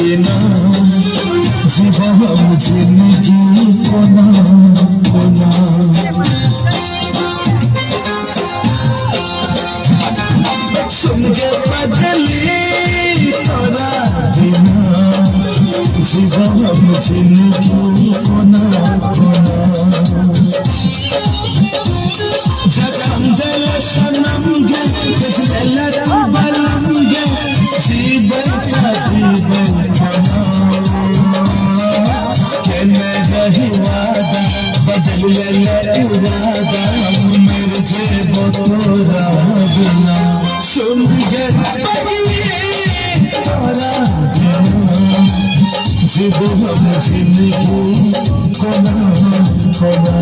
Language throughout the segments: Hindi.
बिना जीवन जिंदगी कोना कोना सुन के बदली तोरा बिना जीवन जिंदगी कोना कोना जखम जल सनम गे पिछले लड़ा बलम गे जीवन का जीवन खाना के मैं रही वादा बदल ले इरादा मेरे से वो तोरा बिना सुन के तोरा बिना जीवन जिंदगी कोना कोना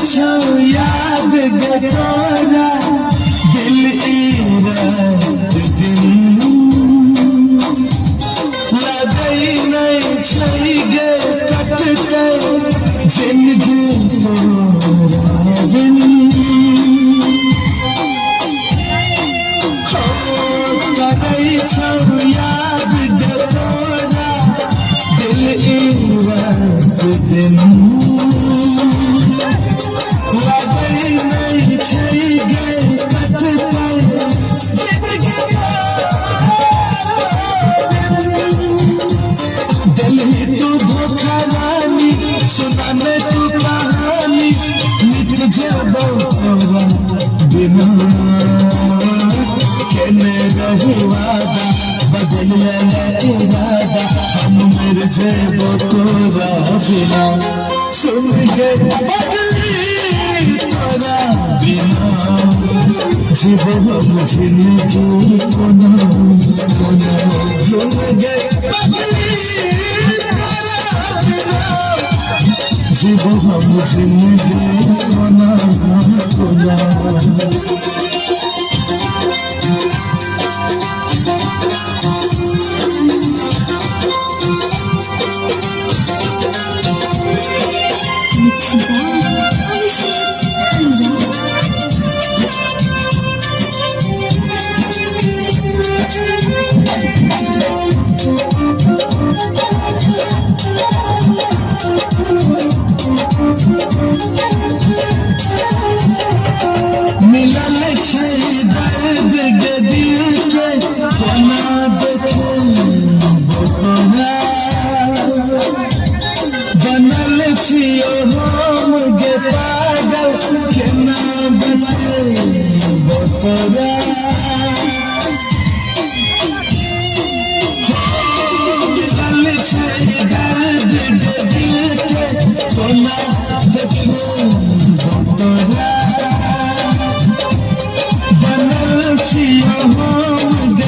याद गतोरा दिल रात दिन लगई नहीं छई गे कटते जिंदगी तोरा बिन करई छौ याद गतोरा दिल रात दिन बिना कहने रही वादा बदल इरादा हम मेरे से वो तोरा बिना सुन के बदली तोरा बिना जीवन जिंदगी कोना कोना सुन के बदली तोरा बिना जीवन जिंदगी कोना कोना मिलल छै दर्द गे दिल के कोना देखे तोरा बनल छियो हम गे पागल केना बतेबो तोरा मिलल छै दर्द गे दिल के कोना देखे